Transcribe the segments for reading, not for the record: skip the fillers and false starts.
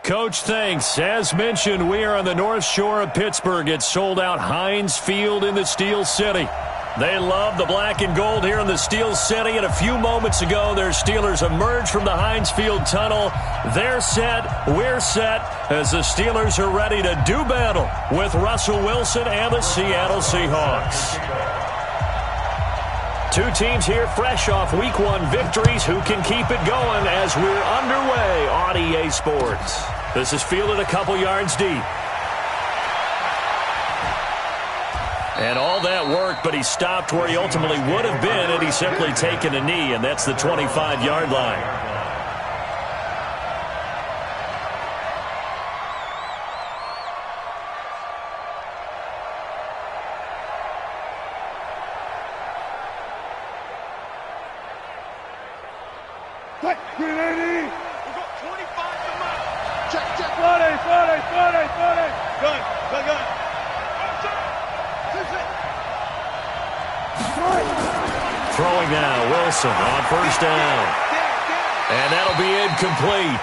Coach, thanks. As mentioned, we are on the North Shore of Pittsburgh. It's sold out Heinz Field in the Steel City. They love the black and gold here in the Steel City. And a few moments ago, their Steelers emerged from the Heinz Field tunnel. They're set. We're set as the Steelers are ready to do battle with Russell Wilson and the Seattle Seahawks. Two teams here fresh off Week 1 victories. Who can keep it going as we're underway on EA Sports? This is fielded a couple yards deep. And all that work, but he stopped where he ultimately would have been had he simply taken a knee, and that's the 25-yard line. Throwing now, Wilson on first down. And that'll be incomplete.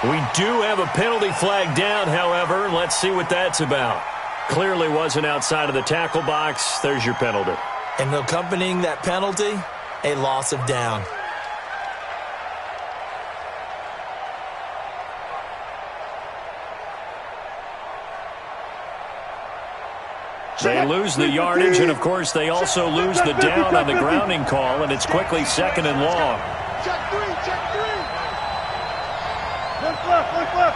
We do have a penalty flag down, however. Let's see what that's about. Clearly wasn't outside of the tackle box. There's your penalty. And accompanying that penalty, a loss of down. They lose the yardage, and, of course, they also lose the down on the grounding call, and it's quickly second and long. Check three. Look left.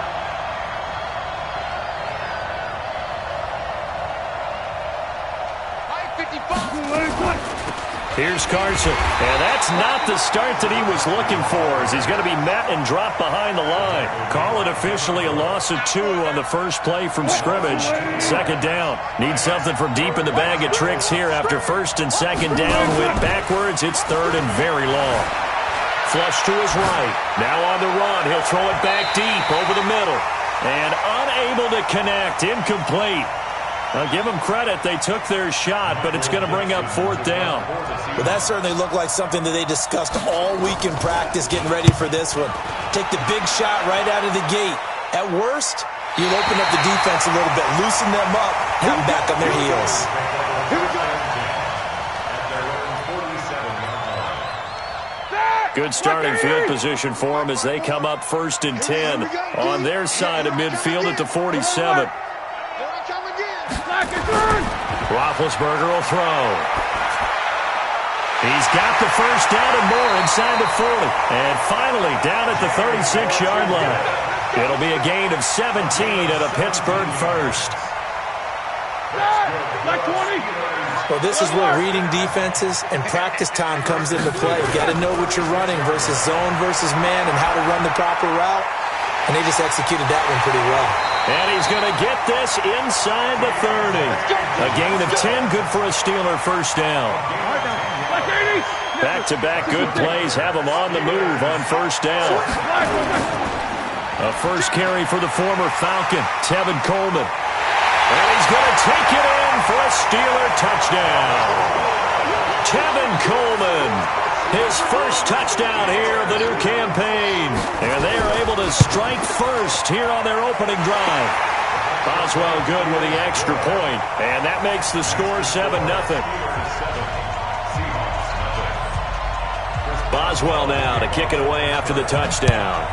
Here's Carson, and that's not the start that he was looking for, as he's going to be met and dropped behind the line. Call it officially a loss of 2 on the first play from scrimmage. Second down. Need something from deep in the bag of tricks here after first and second down. Went backwards. It's third and very long. Flush to his right. Now on the run. He'll throw it back deep over the middle. And unable to connect. Incomplete. I'll give them credit. They took their shot, but it's going to bring up fourth down. Well, that certainly looked like something that they discussed all week in practice, getting ready for this one. Take the big shot right out of the gate. At worst, you'll open up the defense a little bit, loosen them up, have them back on their heels. Good starting field position for them as they come up first and 10 on their side of midfield at the 47. Roethlisberger will throw. He's got the first down and more inside the 40. And finally down at the 36-yard line. It'll be a gain of 17 at a Pittsburgh first. Well, this is where reading defenses and practice time comes into play. You got to know what you're running versus zone versus man and how to run the proper route. And they just executed that one pretty well. And he's going to get this inside the 30. A gain of 10, good for a Steeler first down. Back-to-back good plays have him on the move on first down. A first carry for the former Falcon, Tevin Coleman. And he's going to take it in for a Steeler touchdown. Tevin Coleman, his first touchdown here of the new campaign. And they are able to strike first here on their opening drive. Boswell good with the extra point, and that makes the score 7-0. Boswell now to kick it away after the touchdown.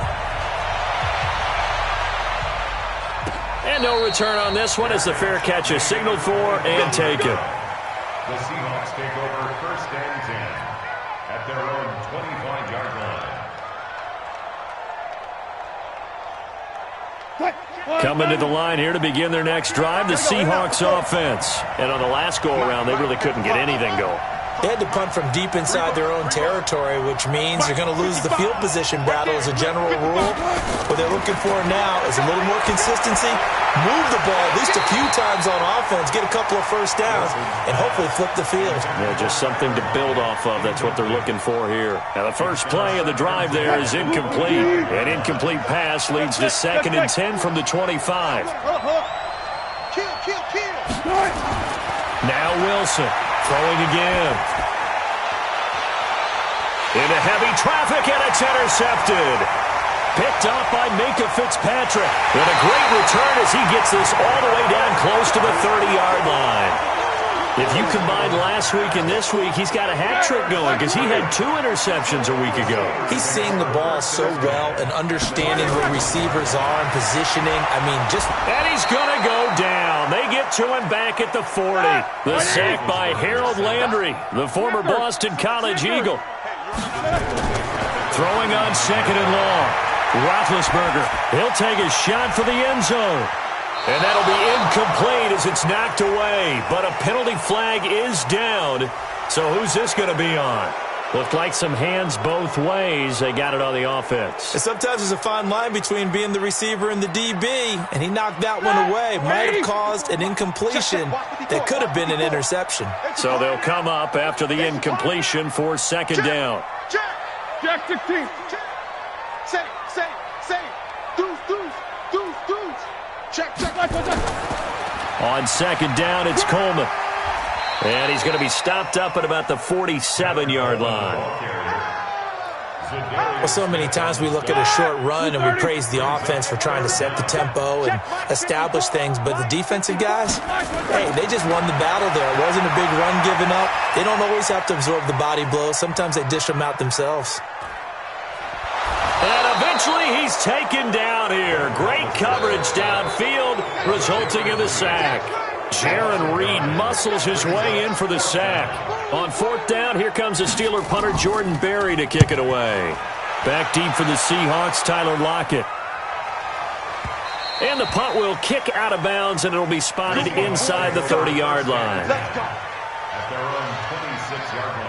And no return on this one as the fair catch is signaled for and taken. The Seahawks take over first and 10 at their own 25-yard line. Coming to the line here to begin their next drive, the Seahawks offense. And on the last go-around, they really couldn't get anything going. They had to punt from deep inside their own territory, which means you're going to lose the field position battle as a general rule. What they're looking for now is a little more consistency, move the ball at least a few times on offense, get a couple of first downs, and hopefully flip the field. Yeah, just something to build off of. That's what they're looking for here. Now, the first play of the drive there is incomplete. An incomplete pass leads to second and 10 from the 25. Now Wilson. Throwing again. Into heavy traffic, and it's intercepted. Picked off by Minka Fitzpatrick. And a great return as he gets this all the way down close to the 30-yard line. If you combine last week and this week, he's got a hat trick going because he had 2 interceptions a week ago. He's seeing the ball so well and understanding where receivers are and positioning. I mean, just... And he's going to go down. They get to him back at the 40. The sack by Harold Landry, the former Boston College Eagle. Throwing on 2nd and long. Roethlisberger, he'll take a shot for the end zone. And that'll be incomplete as it's knocked away. But a penalty flag is down. So who's this going to be on? Looked like some hands both ways. They got it on the offense. And sometimes there's a fine line between being the receiver and the DB, and he knocked that one away. Might have caused an incompletion that could have been an interception. So they'll come up after the incompletion for 2nd down. Jack 16. Say. Deuce. Check, life on check. On 2nd down, it's Coleman. And he's going to be stopped up at about the 47-yard line. Well, so many times we look at a short run and we praise the offense for trying to set the tempo and establish things, but the defensive guys, hey, they just won the battle there. It wasn't a big run given up. They don't always have to absorb the body blows. Sometimes they dish them out themselves. And eventually he's taken down here. Great coverage downfield, resulting in the sack. Jaron Reed muscles his way in for the sack. On 4th down, here comes the Steeler punter Jordan Berry to kick it away. Back deep for the Seahawks, Tyler Lockett. And the punt will kick out of bounds, and it'll be spotted inside the 30-yard line. At their own 26-yard line.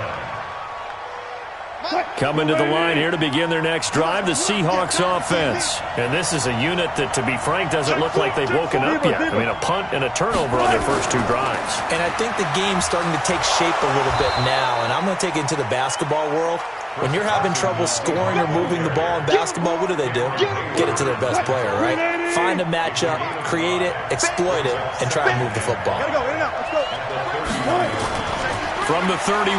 Coming to the line here to begin their next drive, the Seahawks offense. And this is a unit that, to be frank, doesn't look like they've woken up yet. I mean, a punt and a turnover on their first 2 drives. And I think the game's starting to take shape a little bit now, and I'm going to take it into the basketball world. When you're having trouble scoring or moving the ball in basketball, what do? Get it to their best player, right? Find a matchup, create it, exploit it, and try to move the football. From the 31,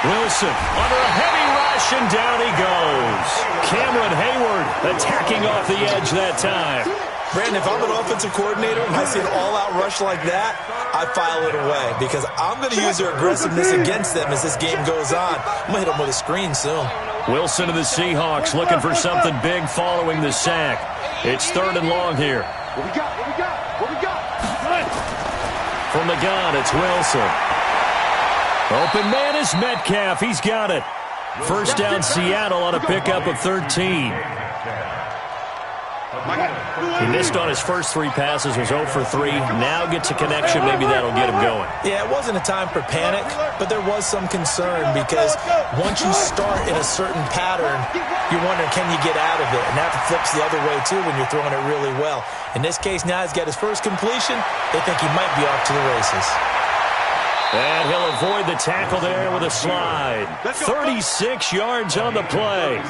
Wilson under a heavy rush, and down he goes. Cameron Hayward attacking off the edge that time. Brandon, if I'm an offensive coordinator and I see an all-out rush like that, I file it away because I'm going to use their aggressiveness against them as this game goes on. I'm going to hit them with a screen soon. Wilson of the Seahawks looking for something big following the sack. It's 3rd and long here. What we got? From the gun, it's Wilson. Open man is Metcalf. He's got it. 1st down, Seattle on a pickup of 13. He missed on his first 3 passes, was 0 for 3. Now gets a connection. Maybe that'll get him going. Yeah, it wasn't a time for panic, but there was some concern because once you start in a certain pattern, you're wondering, can you get out of it? And that flips the other way, too, when you're throwing it really well. In this case, now he's got his first completion. They think he might be off to the races. And he'll avoid the tackle there with a slide. 36 yards on the play.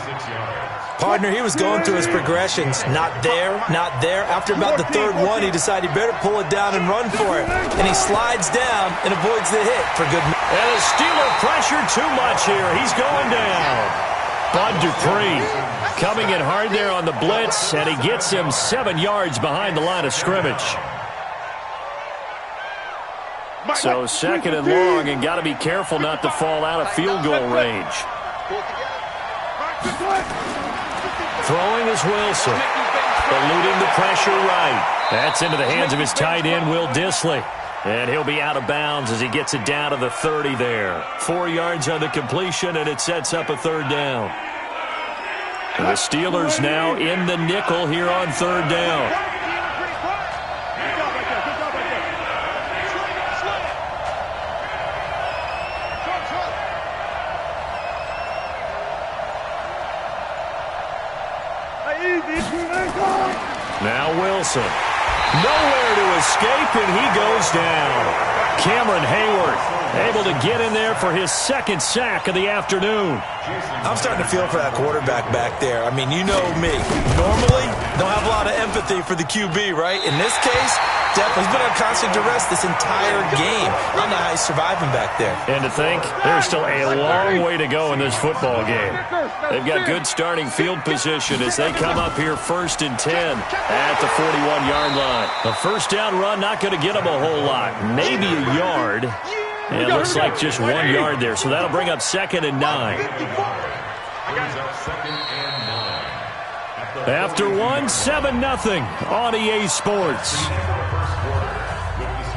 Partner, he was going through his progressions. Not there, not there. After about the 3rd one, he decided he better pull it down and run for it. And he slides down and avoids the hit for good. And the Steeler pressure too much here. He's going down. Bud Dupree coming in hard there on the blitz, and he gets him 7 yards behind the line of scrimmage. So 2nd and long, and got to be careful not to fall out of field goal range. Throwing is Wilson. Eluding the pressure right. That's into the hands of his tight end, Will Dissly. And he'll be out of bounds as he gets it down to the 30 there. 4 yards on the completion, and it sets up a 3rd down. And the Steelers now in the nickel here on 3rd down. Now Wilson. Nowhere to escape, and he goes down. Cameron Hayward able to get in there for his second sack of the afternoon. I'm starting to feel for that quarterback back there. I mean, you know me. Normally, don't have a lot of empathy for the QB, right? In this case, definitely he's been on constant duress this entire game. I don't know how he's surviving back there. And to think, there's still a long way to go in this football game. They've got good starting field position as they come up here 1st and 10 at the 41-yard line. The first down run not going to get them a whole lot. Maybe a yard. And it looks like just 1 yard there. So that'll bring up 2nd and 9. After 1, 7-0 on EA Sports.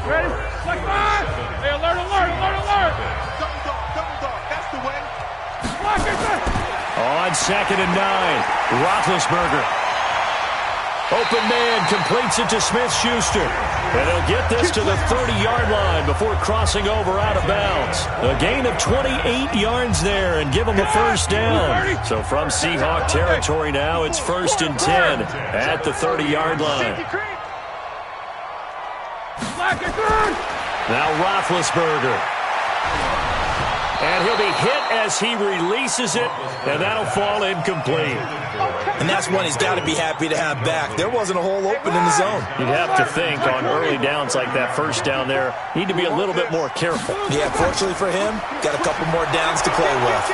Ready? Like that! Hey, alert, alert, alert, alert! Double dog, that's the way. Block it! On 2nd and 9, Roethlisberger. Open man completes it to Smith-Schuster. And he'll get this to the 30-yard line before crossing over out of bounds. A gain of 28 yards there and give him a first down. So from Seahawk territory now, it's 1st and 10 at the 30-yard line. Now Roethlisberger. And he'll be hit as he releases it, and that'll fall incomplete. And that's one he's got to be happy to have back. There wasn't a hole open in the zone. You'd have to think on early downs like that first down there, need to be a little bit more careful. Yeah, fortunately for him, got a couple more downs to play with.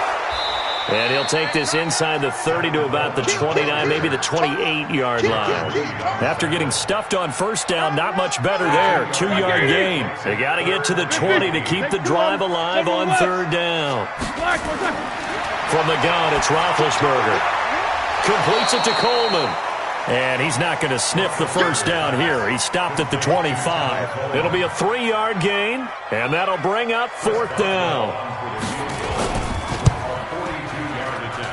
And he'll take this inside the 30 to about the 29, maybe the 28-yard line. After getting stuffed on first down, not much better there. 2-yard gain. They got to get to the 20 to keep the drive alive on 3rd down. From the gun, it's Roethlisberger. Completes it to Coleman. And he's not going to sniff the first down here. He stopped at the 25. It'll be a 3-yard gain, and that'll bring up 4th down.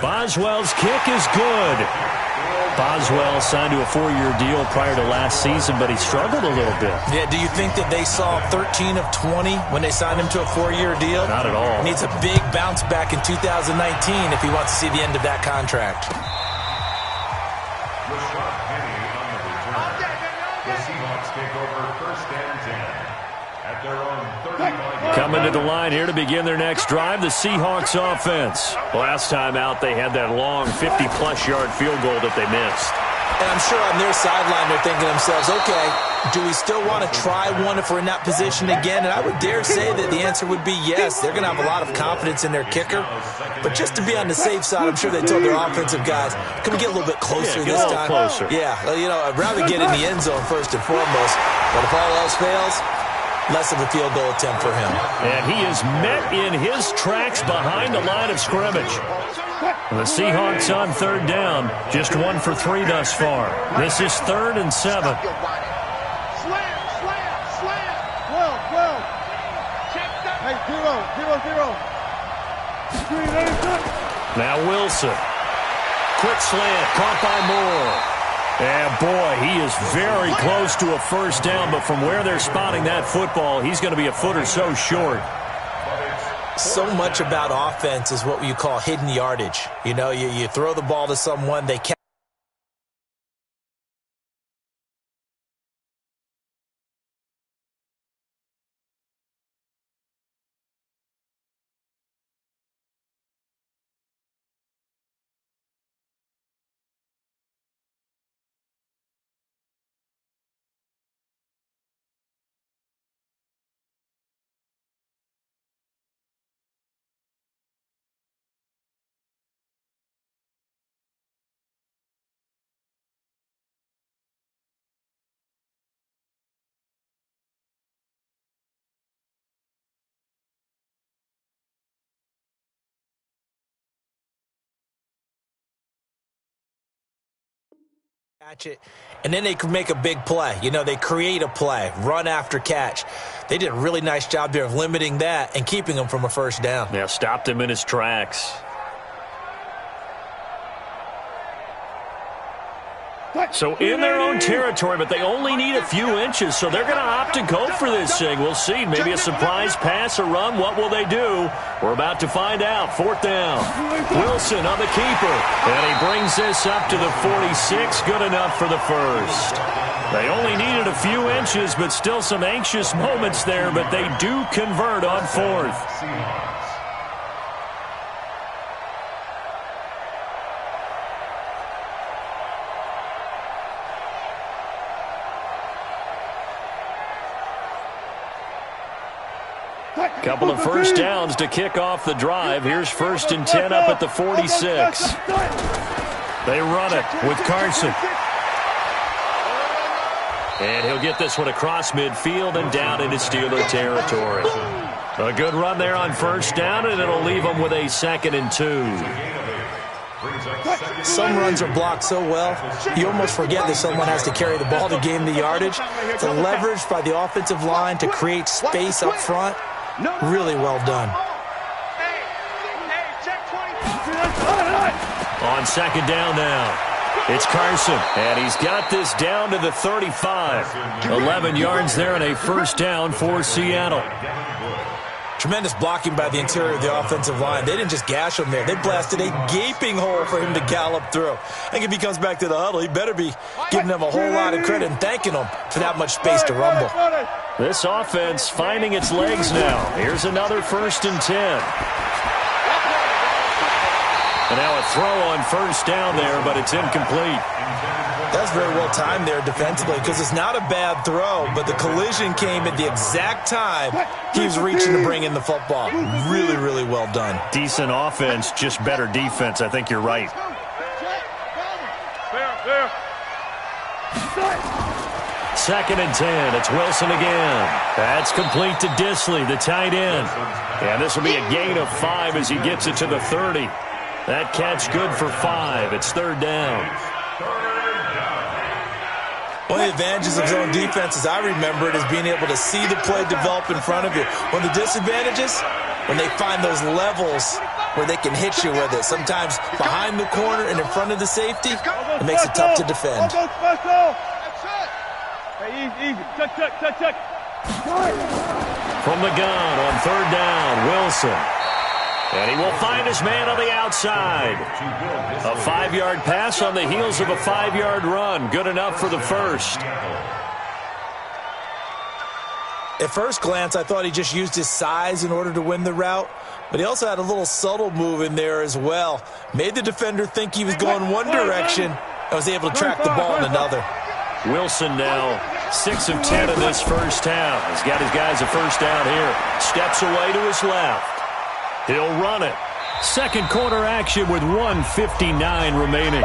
Boswell's kick is good. Boswell signed to a 4-year deal prior to last season, but he struggled a little bit. Yeah, do you think that they saw 13 of 20 when they signed him to a 4-year deal? Not at all. He needs a big bounce back in 2019 if he wants to see the end of that contract. The Seahawks take over 1st and 10 at their own 35. Coming to the line here to begin their next drive, the Seahawks offense. Last time out, they had that long 50-plus yard field goal that they missed. And I'm sure on their sideline they're thinking to themselves, okay, do we still want to try one if we're in that position again? And I would dare say that the answer would be yes. They're going to have a lot of confidence in their kicker. But just to be on the safe side, I'm sure they told their offensive guys, can we get a little bit closer this time? Closer. Yeah, you know, I'd rather get in the end zone first and foremost. But if all else fails, less of a field goal attempt for him. And he is met in his tracks behind the line of scrimmage. The Seahawks on 3rd down, just 1 for 3 thus far. This is 3rd and 7. Slam, slam, slam. Well. Hey, 0. Now Wilson. Quick slant, caught by Moore. And boy, he is very close to a first down, but from where they're spotting that football, he's going to be a foot or so short. So much about offense is what you call hidden yardage. You know, you throw the ball to someone, they catch. Catch it, and then they can make a big play. You know, they create a play, run after catch. They did a really nice job there of limiting that and keeping him from a first down. Yeah, stopped him in his tracks. So in their own territory, but they only need a few inches, so they're going to opt to go for this thing. We'll see. Maybe a surprise pass or run. What will they do? We're about to find out. 4th down. Wilson on the keeper. And he brings this up to the 46. Good enough for the first. They only needed a few inches, but still some anxious moments there, but they do convert on fourth. Couple of first downs to kick off the drive. Here's 1st and 10 up at the 46. They run it with Carson. And he'll get this one across midfield and down into Steeler territory. A good run there on first down, and it'll leave them with a 2nd and 2. Some runs are blocked so well, you almost forget that someone has to carry the ball to gain the yardage. The leverage by the offensive line to create space up front, really well done. On 2nd down now, it's Carson, and he's got this down to the 35. 11 yards there and a first down for Seattle. Tremendous blocking by the interior of the offensive line. They didn't just gash him there. They blasted a gaping hole for him to gallop through. I think if he comes back to the huddle, he better be giving them a whole lot of credit and thanking them for that much space to rumble. This offense finding its legs now. Here's another 1st and 10. And now a throw on first down there, but it's incomplete. That's very well timed there defensively because it's not a bad throw, but the collision came at the exact time he was reaching to bring in the football. Really, really well done. Decent offense, just better defense. I think you're right. There. 2nd and 10. It's Wilson again. That's complete to Disley, the tight end. And this will be a gain of 5 as he gets it to the 30. That catch good for 5. It's 3rd down. One of the advantages of zone defense, as I remember it, is being able to see the play develop in front of you. One of the disadvantages, when they find those levels where they can hit you with it. Sometimes behind the corner and in front of the safety, it makes it tough to defend. Easy. Check. From the gun on 3rd down, Wilson. And he will find his man on the outside. A 5-yard pass on the heels of a 5-yard run. Good enough for the first. At first glance, I thought he just used his size in order to win the route, but he also had a little subtle move in there as well. Made the defender think he was going one direction and was able to track the ball in another. Wilson now 6 of 10 in this first half. He's got his guys a first down here. Steps away to his left. He'll run it. Second quarter action with 1:59 remaining.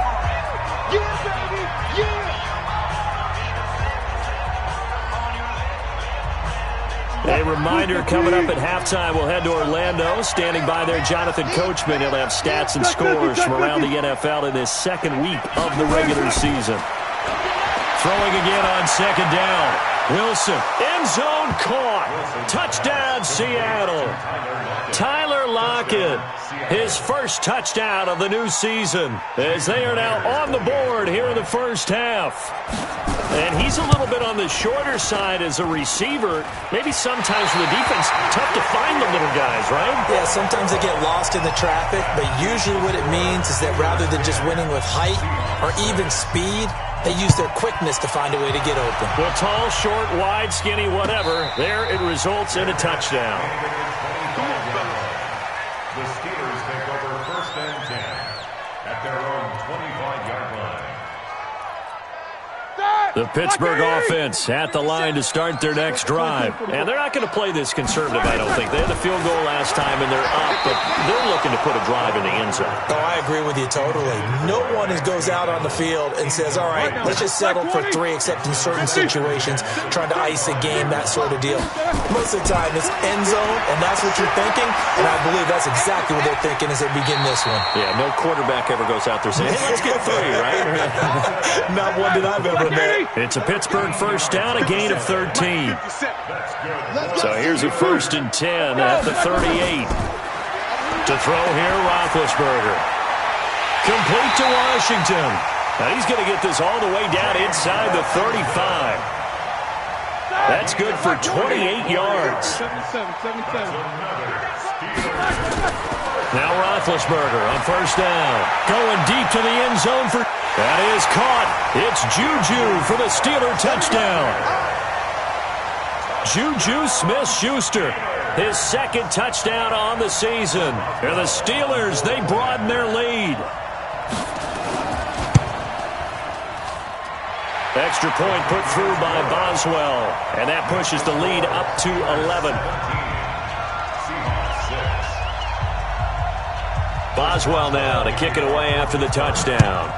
A reminder, coming up at halftime, we'll head to Orlando. Standing by there, Jonathan Coachman. He'll have stats and scores from around the NFL in this second week of the regular season. Throwing again on 2nd down. Wilson, end zone caught. Touchdown, Seattle. Tyler Lockett, his first touchdown of the new season, as they are now on the board here in the first half. And he's a little bit on the shorter side as a receiver. Maybe sometimes for the defense, tough to find the little guys, right? Yeah, sometimes they get lost in the traffic, but usually what it means is that rather than just winning with height or even speed, they use their quickness to find a way to get open. Well, tall, short, wide, skinny, whatever, there it results in a touchdown. The Steelers take over 1st and 10 at their own 25-yard line. The Pittsburgh offense at the line to start their next drive. And they're not going to play this conservative, I don't think. They had the field goal last time, and they're up, but they're looking to put a drive in the end zone. Oh, I agree with you totally. No one goes out on the field and says, all right, let's just settle for 3, except in certain situations, trying to ice a game, that sort of deal. Most of the time, it's end zone, and that's what you're thinking, and I believe that's exactly what they're thinking as they begin this one. Yeah, no quarterback ever goes out there saying, hey, let's get 3, right? Not one that I've ever met. It's a Pittsburgh first down, a gain of 13. So here's a 1st and 10 at the 38. To throw here, Roethlisberger. Complete to Washington. Now he's going to get this all the way down inside the 35. That's good for 28 yards. Now Roethlisberger on first down. Going deep to the end zone for... That is caught. It's Juju for the Steeler touchdown. Juju Smith-Schuster, his second touchdown on the season. And the Steelers, they broaden their lead. Extra point put through by Boswell. And that pushes the lead up to 11. Boswell now to kick it away after the touchdown.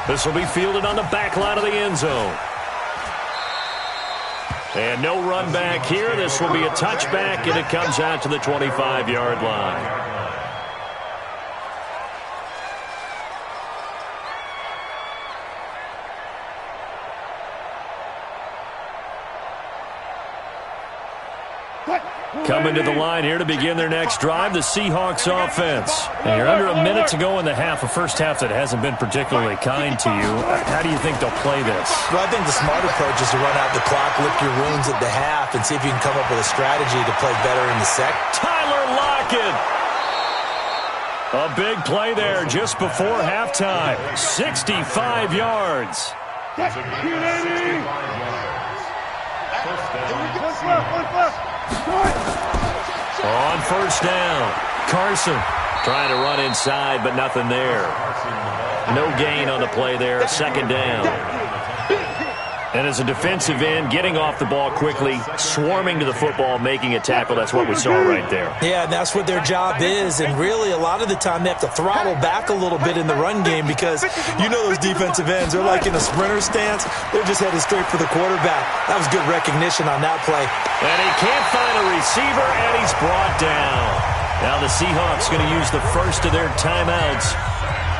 This will be fielded on the back line of the end zone. And no run back here. This will be a touchback, and it comes out to the 25-yard line. Coming to the line here to begin their next drive, the Seahawks offense. And you're under a minute to go in the half, a first half that hasn't been particularly kind to you. How do you think they'll play this? Well, I think the smart approach is to run out the clock, lick your wounds at the half, and see if you can come up with a strategy to play better in the second. Tyler Lockett. A big play there just before halftime. 65 yards. On first down, Carson trying to run inside, but nothing there. No gain on the play there, second down. And as a defensive end, getting off the ball quickly, swarming to the football, making a tackle, that's what we saw right there. Yeah, and that's what their job is, and really a lot of the time they have to throttle back a little bit in the run game because you know those defensive ends, they're like in a sprinter stance, they're just headed straight for the quarterback. That was good recognition on that play. And he can't find a receiver, and he's brought down. Now the Seahawks going to use the first of their timeouts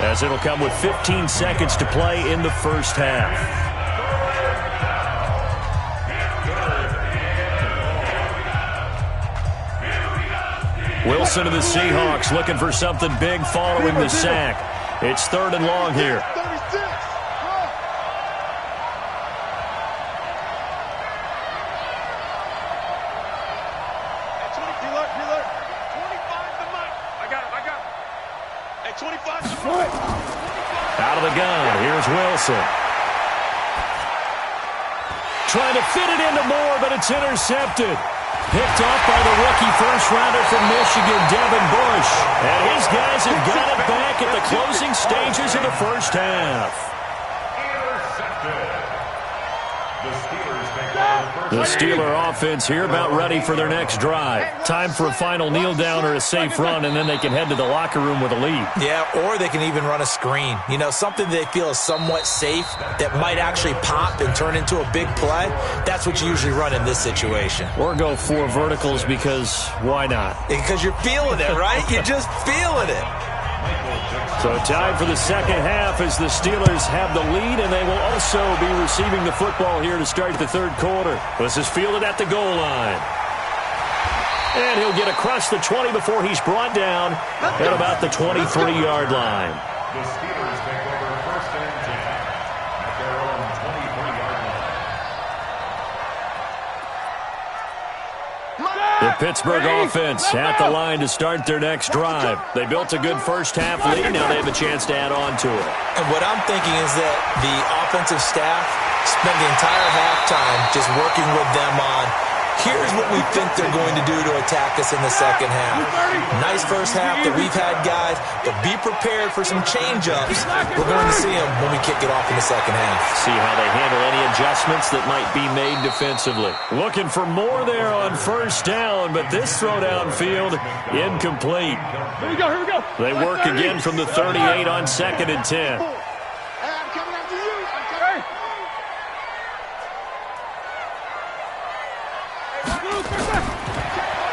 as it'll come with 15 seconds to play in the first half. Wilson of the Seahawks looking for something big following the sack. It's third and long here. Out of the gun, here's Wilson. Trying to fit it into Moore, but it's intercepted. Picked off by the rookie first-rounder from Michigan, Devin Bush. And his guys have got it back at the closing stages of the first half. The Steeler offense here about ready for their next drive. Time for a final kneel down or a safe run, and then they can head to the locker room with a lead. Yeah, or they can even run a screen. You know, something they feel is somewhat safe that might actually pop and turn into a big play. That's what you usually run in this situation. Or go 4 verticals because why not? Because you're feeling it, right? You're just feeling it. So time for the second half as the Steelers have the lead, and they will also be receiving the football here to start the third quarter. This is fielded at the goal line. And he'll get across the 20 before he's brought down at about the 23-yard line. The Steelers take over first and 10 at their own 23-yard line. The Pittsburgh offense at the line to start their next drive. They built a good first-half lead. Now they have a chance to add on to it. And what I'm thinking is that the offensive staff spent the entire halftime just working with them on, here's what we think they're going to do to attack us in the second half. Nice first half that we've had, guys, but be prepared for some change-ups. We're going to see them when we kick it off in the second half. See how they handle any adjustments that might be made defensively. Looking for more there on first down, but this throw downfield incomplete. Here we go. They work again from the 38 on second and 10.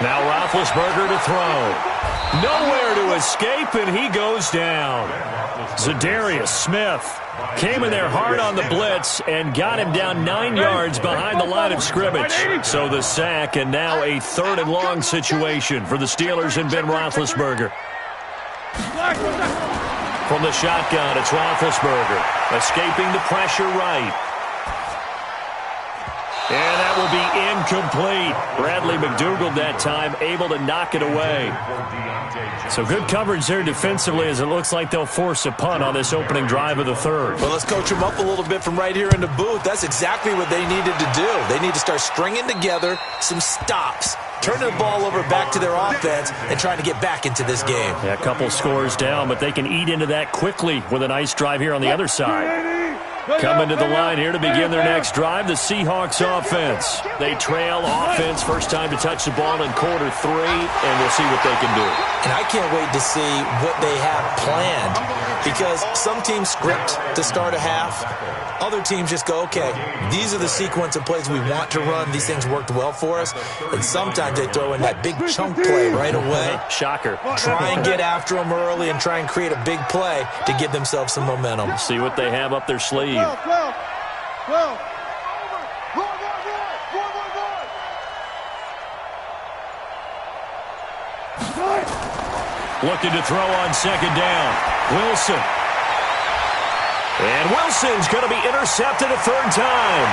Now Roethlisberger to throw. Nowhere to escape, and he goes down. Zadarius Smith came in there hard on the blitz and got him down 9 yards behind the line of scrimmage. So the sack, and now a third and long situation for the Steelers and Ben Roethlisberger. From the shotgun, it's Roethlisberger escaping the pressure right. And that will be incomplete. Bradley McDougald that time able to knock it away. So good coverage there defensively as it looks like they'll force a punt on this opening drive of the third. Well, let's coach them up a little bit from right here in the booth. That's exactly what they needed to do. They need to start stringing together some stops, turning the ball over back to their offense, and trying to get back into this game. Yeah, a couple scores down, but they can eat into that quickly with a nice drive here on the other side. Coming to the line here to begin their next drive, the Seahawks offense. They trail offense, first time to touch the ball in quarter 3, and we'll see what they can do. And I can't wait to see what they have planned, because some teams script to start a half. Other teams just go, okay, these are the sequence of plays we want to run. These things worked well for us. And sometimes they throw in that big chunk play right away. Shocker. Try and get after them early and try and create a big play to give themselves some momentum. See what they have up their sleeve. Looking to throw on second down. Wilson. And Wilson's going to be intercepted a third time.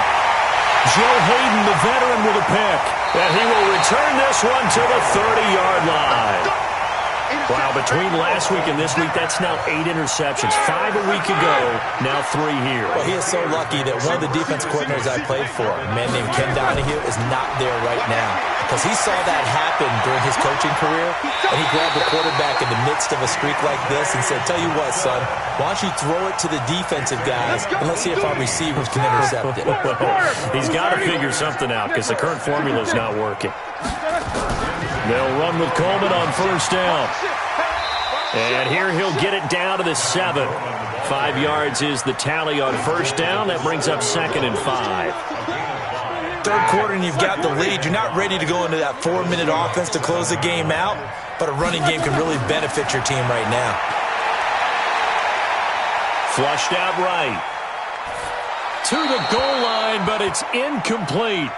Joe Hayden, the veteran, with a pick. And he will return this one to the 30-yard line. Wow, between last week and this week, that's now 8 interceptions. 5 a week ago, now 3 here. Well, he is so lucky that one of the defense coordinators I played for, a man named Ken Donahue, is not there right now. Because he saw that happen during his coaching career, and he grabbed the quarterback in the midst of a streak like this and said, tell you what, son, why don't you throw it to the defensive guys, and let's see if our receivers can intercept it. Well, he's got to figure something out because the current formula is not working. They'll run with Coleman on first down. And here he'll get it down to the 7. 5 yards is the tally on first down. That brings up 2nd and 5. Third quarter and you've got the lead. You're not ready to go into that 4-minute offense to close the game out, but a running game can really benefit your team right now. Flushed out right. To the goal line, but it's incomplete.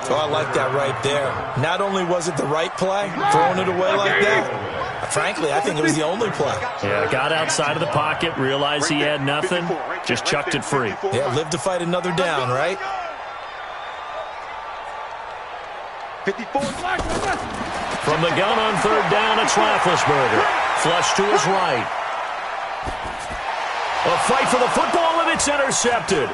So I like that right there. Not only was it the right play, throwing it away like that, frankly, I think it was the only play. Yeah, got outside of the pocket, realized he had nothing, just chucked it free. Yeah, live to fight another down, right? 54. From the gun on third down, it's Roethlisberger. Flush to his right. A fight for the football, and it's intercepted.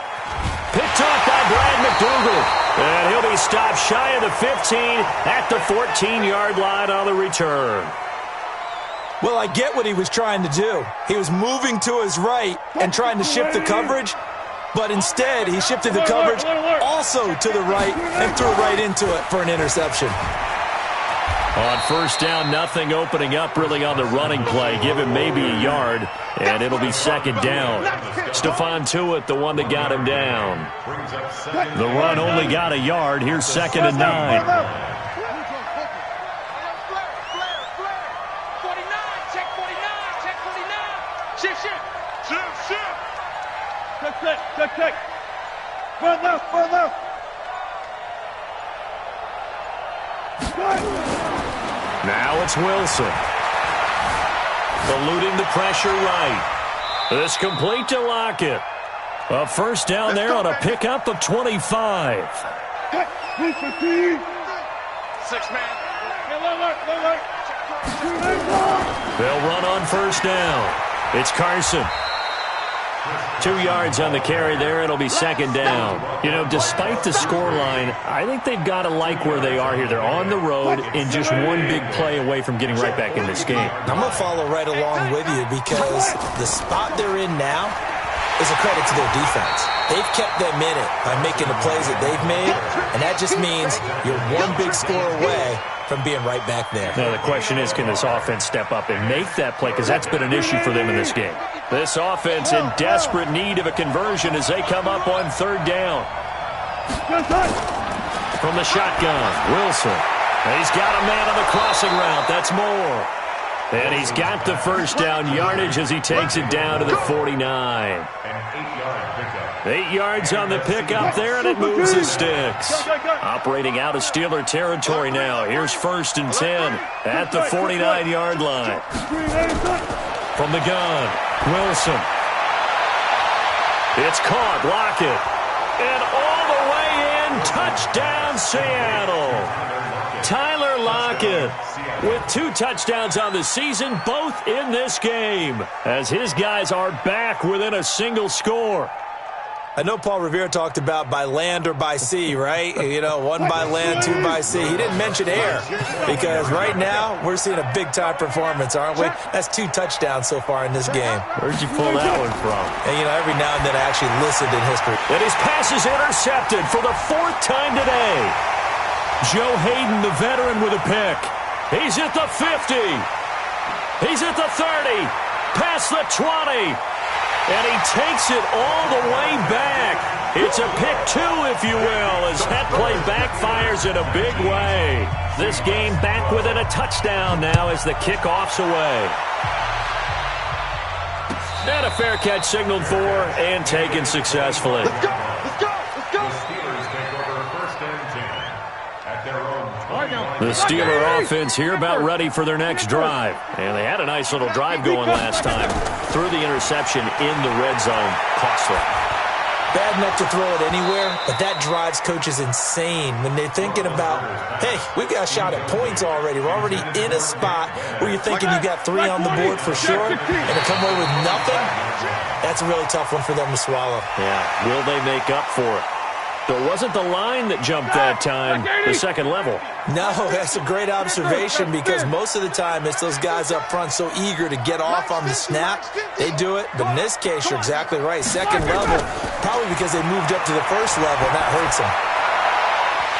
Picked off by Brad McDougald. And he'll be stopped shy of the 15 at the 14-yard line on the return. Well, I get what he was trying to do. He was moving to his right and trying to shift the coverage, but instead he shifted the coverage also to the right and threw right into it for an interception. On first down, nothing opening up really on the running play. Give him maybe a yard, and it'll be second down. Stephon Tuitt, the one that got him down. The run only got a yard. Here's 2nd and 9. 49, check 49, check 49. Shift. Check. Run left. Now it's Wilson. Eluding the pressure right. This complete to Lockett. A first down there on a pickup of 25. 6 man. They'll run on first down. It's Carson. 2 yards on the carry there. It'll be second down. You know, despite the scoreline, I think they've got to like where they are here. They're on the road and just one big play away from getting right back in this game. I'm going to follow right along with you because the spot they're in now is a credit to their defense. They've kept them in it by making the plays that they've made, and that just means you're one big score away from being right back there. Now, the question is, can this offense step up and make that play? Because that's been an issue for them in this game. This offense in desperate need of a conversion as they come up on third down. From the shotgun, Wilson. He's got a man on the crossing route. That's Moore. And he's got the first down yardage as he takes it down to the 49. 8 yards on the pickup there, and it moves the sticks. Operating out of Steeler territory now. Here's 1st and 10 at the 49-yard line. From the gun, Wilson. It's caught, Lockett. And all the way in Touchdown, Seattle. Tyler Lockett with 2 touchdowns on the season, both in this game, as his guys are back within a single score. I know Paul Revere talked about by land or by sea, right? You know, 1 by land, 2 by sea. He didn't mention air because right now we're seeing a big-time performance, aren't we? That's 2 touchdowns so far in this game. Where'd you pull that one from? And, you know, every now and then I actually listened in history. And his pass is intercepted for the 4th time today. Joe Hayden, the veteran, with a pick. He's at the 50. He's at the 30. Past the 20. And he takes it all the way back. It's a pick 2, if you will, as that play backfires in a big way. This game back within a touchdown now as the kickoff's away. And a fair catch signaled for and taken successfully. Let's go! Let's go! Let's go! The Steelers take over 1st and 10 at their own 21. The Steeler offense here about ready for their next drive. And they had a nice little drive going last time. Threw the interception in the red zone. Costly. Bad enough to throw it anywhere, but that drives coaches insane when they're thinking about, hey, we've got a shot at points already. We're already in a spot where you're thinking you got 3 on the board for sure, and to come away with nothing, that's a really tough one for them to swallow. Yeah, will they make up for it? It wasn't the line that jumped that time, the second level. No, that's a great observation because most of the time it's those guys up front so eager to get off on the snap. They do it, but in this case, you're exactly right. Second level, probably because they moved up to the first level, and that hurts them.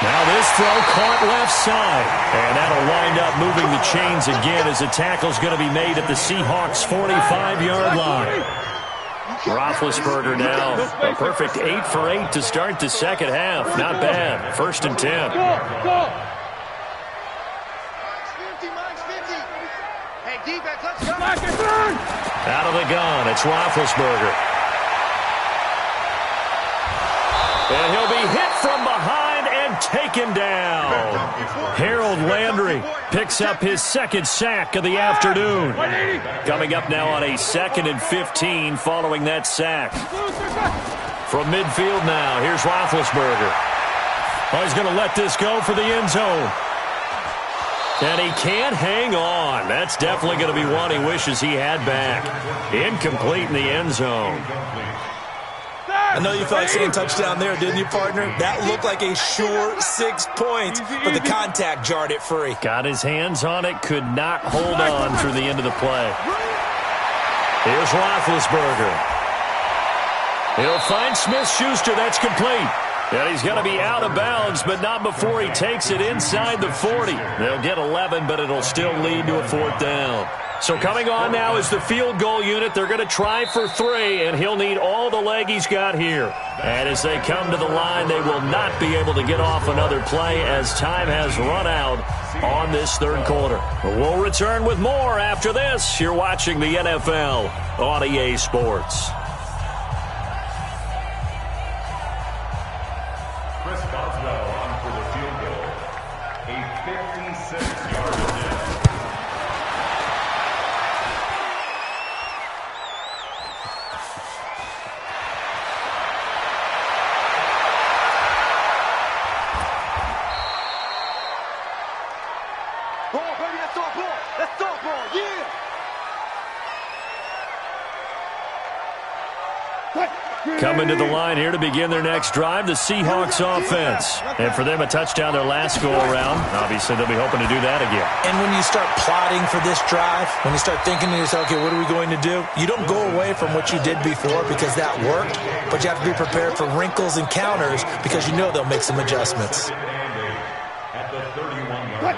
Now this throw caught left side, and that'll wind up moving the chains again as the tackle's going to be made at the Seahawks' 45-yard line. Roethlisberger now, a perfect 8 for 8 to start the second half. Not bad. 1st and 10. Hey, defense, let's go. Out of the gun, it's Roethlisberger. And he'll be hit from behind and taken down. Harold Landry picks up his 2nd sack of the afternoon. Coming up now on a 2nd and 15 following that sack. From midfield now, here's Roethlisberger. Oh, he's going to let this go for the end zone. And he can't hang on. That's definitely going to be one he wishes he had back. Incomplete in the end zone. I know you felt like saying touchdown there, didn't you, partner? That looked like a sure 6 points, but the contact jarred it free. Got his hands on it, could not hold on through the end of the play. Here's Roethlisberger. He'll find Smith-Schuster. That's complete. And he's going to be out of bounds, but not before he takes it inside the 40. They'll get 11, but it'll still lead to a 4th down. So coming on now is the field goal unit. They're going to try for 3, and he'll need all the leg he's got here. And as they come to the line, they will not be able to get off another play as time has run out on this 3rd quarter. We'll return with more after this. You're watching the NFL on EA Sports. Chris Boswell on for the field goal. A 56-yard attempt. Ball, baby, that's our ball. That's our ball, yeah. Coming to the line here to begin their next drive, the Seahawks offense. And for them, a touchdown their last go-around. Obviously, they'll be hoping to do that again. And when you start plotting for this drive, when you start thinking to yourself, okay, what are we going to do? You don't go away from what you did before because that worked, but you have to be prepared for wrinkles and counters because you know they'll make some adjustments.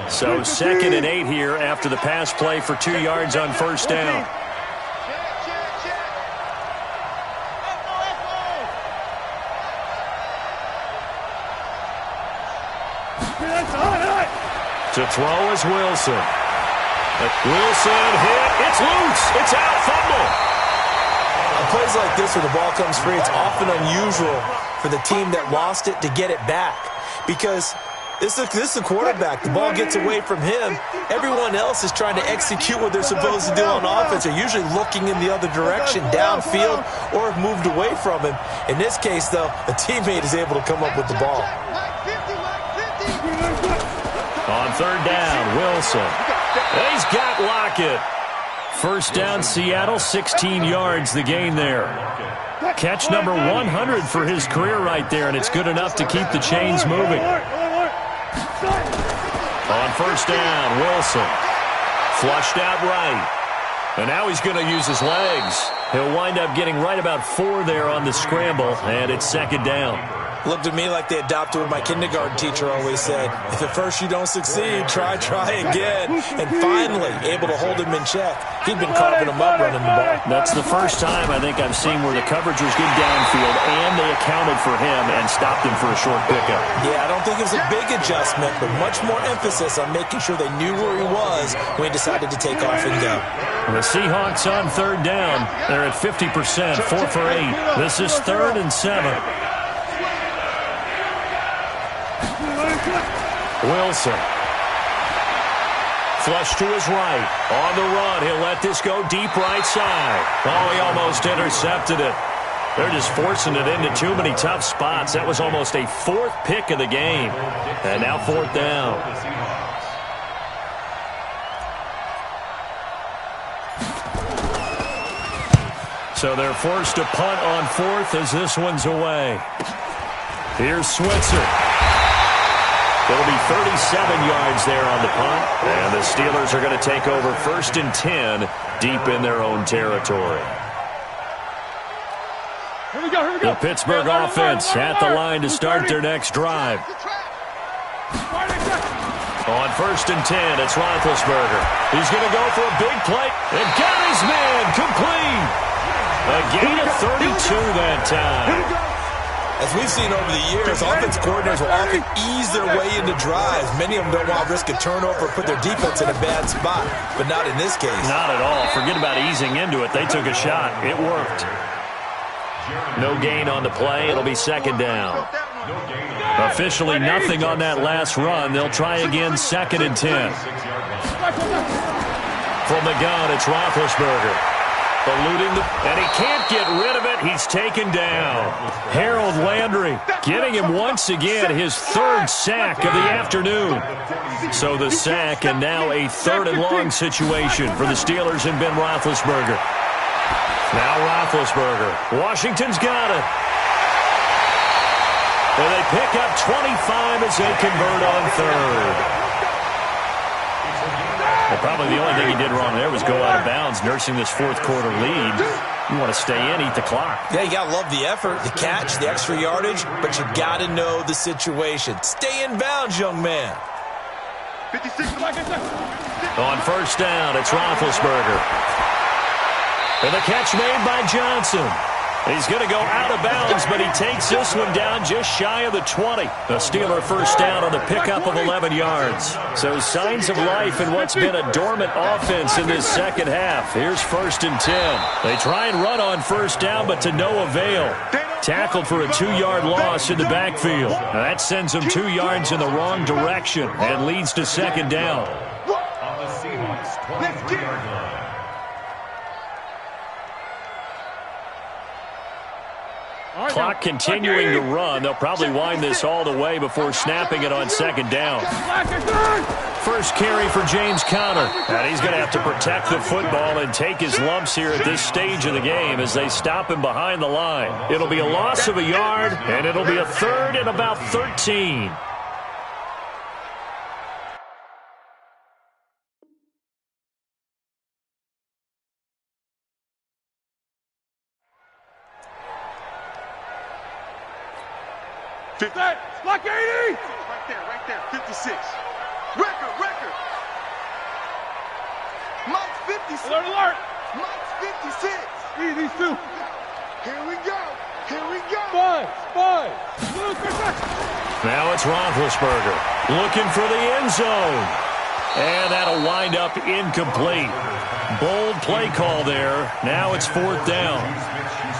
So 2nd and 8 here after the pass play for 2 yards on 1st down. To throw is Wilson. Wilson hit. It's loose. It's out. Fumble. On plays like this where the ball comes free, it's often unusual for the team that lost it to get it back because this is a quarterback. The ball gets away from him. Everyone else is trying to execute what they're supposed to do on offense. They're usually looking in the other direction, downfield, or have moved away from him. In this case, though, a teammate is able to come up with the ball. Third down, Wilson. He's got Lockett. First down, Seattle, 16 yards the gain there. Catch number 100 for his career right there, and it's good enough to keep the chains moving. On first down, Wilson. Flushed out right. And now he's going to use his legs. He'll wind up getting right about 4 there on the scramble, and it's second down. Looked to me like they adopted what my kindergarten teacher always said. If at first you don't succeed, try again. And finally, able to hold him in check. He'd been carving him up running the ball. That's the first time I think I've seen where the coverage was good downfield, and they accounted for him and stopped him for a short pickup. Yeah, I don't think it was a big adjustment, but much more emphasis on making sure they knew where he was when he decided to take off and go. The Seahawks on third down. They're at 50%, 4 for 8. This is 3rd and 7. Wilson. Flush to his right. On the run, he'll let this go deep right side. Oh, he almost intercepted it. They're just forcing it into too many tough spots. That was almost a 4th pick of the game. And now 4th down. So they're forced to punt on 4th as this one's away. Here's Switzer. It'll be 37 yards there on the punt. And the Steelers are going to take over 1st and 10 deep in their own territory. Here we go. The Pittsburgh offense at the line to start their next drive. On 1st and 10, it's Roethlisberger. He's going to go for a big play. And got his man complete. A gain of 32 that time. As we've seen over the years, offense coordinators will often ease their way into drives. Many of them don't want to risk a turnover or put their defense in a bad spot, but not in this case. Not at all. Forget about easing into it. They took a shot. It worked. No gain on the play. It'll be 2nd down. Officially nothing on that last run. They'll try again 2nd and 10. From the gun, it's Roethlisberger. Eluding and he can't get rid of it. He's taken down. Harold Landry getting him once again his 3rd sack of the afternoon. So the sack and now a 3rd and long situation for the Steelers and Ben Roethlisberger. Now Roethlisberger. Washington's got it. And they pick up 25 as they convert on 3rd. Well, probably the only thing he did wrong there was go out of bounds, nursing this 4th quarter lead. You want to stay in, eat the clock. Yeah, you got to love the effort, the catch, the extra yardage, but you got to know the situation. Stay in bounds, young man. 56. On 1st down, it's Roethlisberger. And the catch made by Johnson. He's going to go out of bounds, but he takes this one down just shy of the 20. The Steeler 1st down on the pickup of 11 yards. So signs of life in what's been a dormant offense in this second half. Here's 1st and 10. They try and run on 1st down, but to no avail. Tackled for a 2-yard loss in the backfield. Now that sends them 2 yards in the wrong direction and leads to 2nd down. On the Seahawks 23-yard line. Clock continuing to run. They'll probably wind this all the way before snapping it on 2nd down. First carry for James Conner. And he's going to have to protect the football and take his lumps here at this stage of the game as they stop him behind the line. It'll be a loss of a yard, and it'll be a 3rd and about 13. Lock 80! Right there, 56. Record. Mike's 56. Alert! Mike's 56. These two. Here we go. Five. Now it's Roethlisberger looking for the end zone. And that'll wind up incomplete. Bold play call there. Now it's 4th down.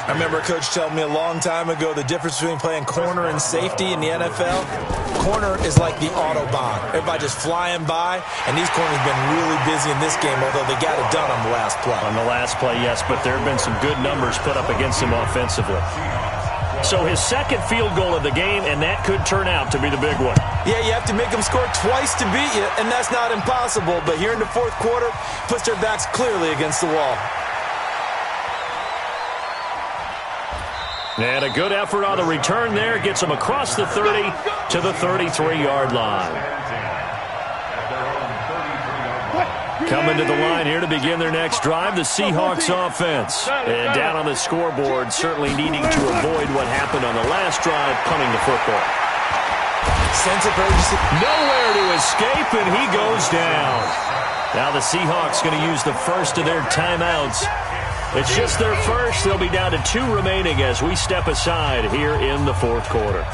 I remember a coach telling me a long time ago the difference between playing corner and safety in the NFL. Corner is like the Autobahn. Everybody just flying by, and these corners have been really busy in this game, although they got it done on the last play. On the last play, yes, but there have been some good numbers put up against him offensively. So his 2nd field goal of the game, and that could turn out to be the big one. Yeah, you have to make them score twice to beat you, and that's not impossible. But here in the fourth quarter, puts their backs clearly against the wall. And a good effort on the return there. Gets them across the 30 to the 33-yard line. Coming to the line here to begin their next drive, the Seahawks offense. And down on the scoreboard, certainly needing to avoid what happened on the last drive, punting the football. Sense of urgency. Nowhere to escape, and he goes down. Now the Seahawks going to use the first of their timeouts. It's just their first. They'll be down to 2 remaining as we step aside here in the fourth quarter.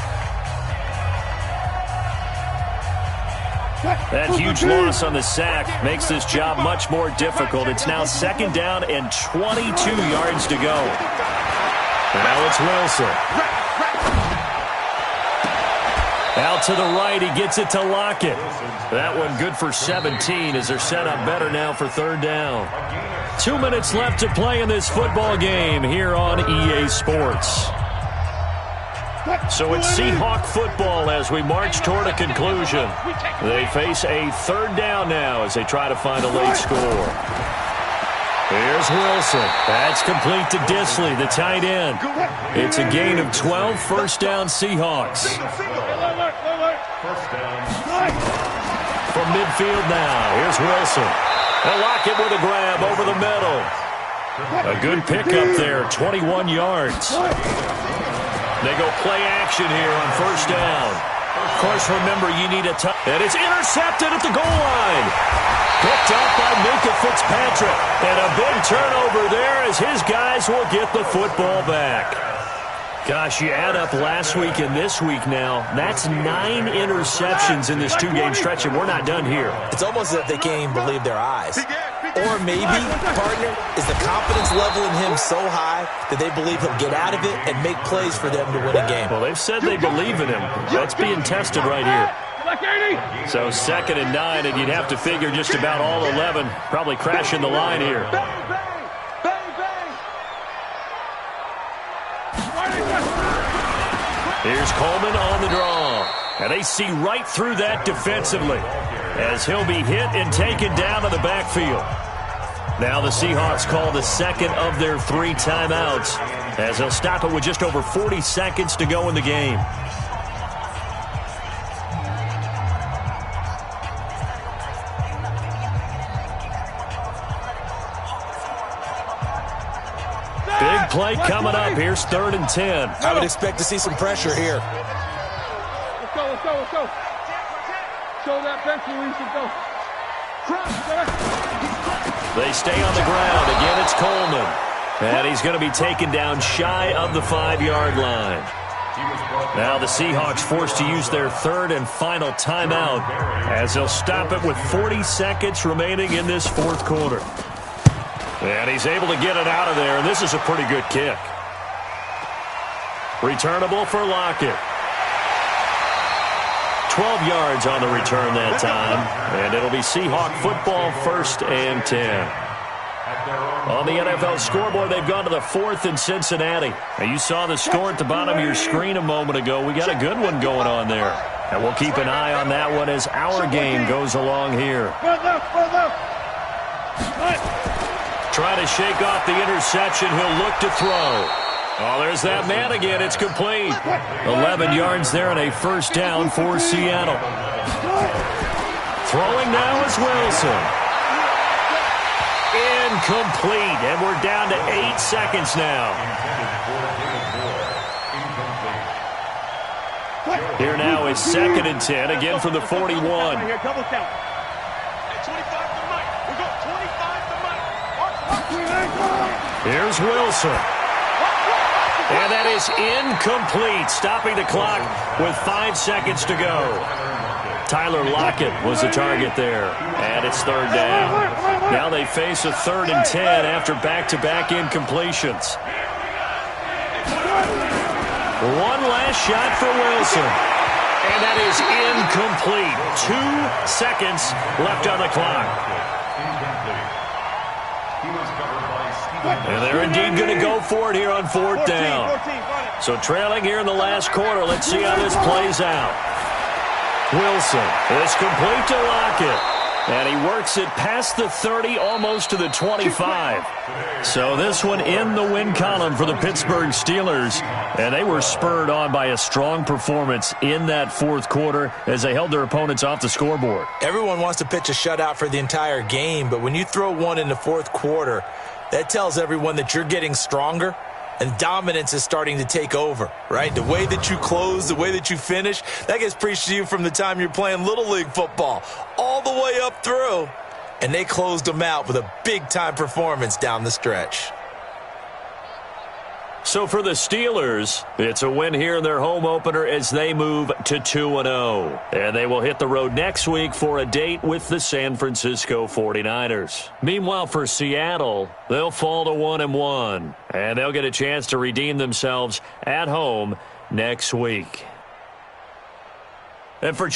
That huge loss on the sack makes this job much more difficult. It's now 2nd down and 22 yards to go. Now it's Wilson. Out to the right, he gets it to Lockett. That one good for 17 as they're set up better now for 3rd down. 2 minutes left to play in this football game here on EA Sports. So it's Seahawk football as we march toward a conclusion. They face a 3rd down now as they try to find a late score. Here's Wilson. That's complete to Disley, the tight end. It's a gain of 12, 1st down Seahawks. From midfield now, here's Wilson. And Lockett with a grab over the middle. A good pickup there, 21 yards. They go play action here on 1st down. Of course, remember, you need a touch. And it's intercepted at the goal line. Picked up by Minkah Fitzpatrick. And a big turnover there as his guys will get the football back. Gosh, you add up last week and this week now, that's 9 interceptions in this 2-game stretch, and we're not done here. It's almost as if they can't even believe their eyes. Or maybe, partner, is the confidence level in him so high that they believe he'll get out of it and make plays for them to win a game. Well, they've said they believe in him. That's being tested right here. So 2nd and 9, and you'd have to figure just about all 11 probably crashing the line here. Here's Coleman on the draw. And they see right through that defensively as he'll be hit and taken down to the backfield. Now the Seahawks call the 2nd of their 3 timeouts as they'll stop it with just over 40 seconds to go in the game. Big play coming up. Here's 3rd and 10. I would expect to see some pressure here. Let's go. Show that bench, Luis, and go. They stay on the ground. Again, it's Coleman. And he's going to be taken down shy of the 5-yard line. Now the Seahawks forced to use their 3rd and final timeout as they'll stop it with 40 seconds remaining in this 4th quarter. And he's able to get it out of there, and this is a pretty good kick. Returnable for Lockett. 12 yards on the return that time, and it'll be Seahawk football, 1st and 10. On the NFL scoreboard, they've gone to the 4th in Cincinnati. Now, you saw the score at the bottom of your screen a moment ago. We got a good one going on there, and we'll keep an eye on that one as our game goes along here. Trying to shake off the interception. He'll look to throw. Oh, there's that man again. It's complete. 11 yards there and a 1st down for Seattle. Throwing now is Wilson. Incomplete. And we're down to 8 seconds now. Here now is 2nd and 10. Again from the 41. Here's Wilson. And that is incomplete, stopping the clock with 5 seconds to go. Tyler Lockett was the target there, and it's 3rd down. Now they face a 3rd and 10 after back-to-back incompletions. One last shot for Wilson, and that is incomplete. 2 seconds left on the clock. And they're indeed going to go for it here on 4th down. So trailing here in the last quarter. Let's see how this plays out. Wilson is complete to Lockett. And he works it past the 30, almost to the 25. So this one in the win column for the Pittsburgh Steelers. And they were spurred on by a strong performance in that fourth quarter as they held their opponents off the scoreboard. Everyone wants to pitch a shutout for the entire game, but when you throw one in the fourth quarter, that tells everyone that you're getting stronger and dominance is starting to take over, right? The way that you close, the way that you finish, that gets preached to you from the time you're playing Little League football all the way up through. And they closed them out with a big-time performance down the stretch. So for the Steelers, it's a win here in their home opener as they move to 2-0. And they will hit the road next week for a date with the San Francisco 49ers. Meanwhile, for Seattle, they'll fall to 1-1. And they'll get a chance to redeem themselves at home next week. And for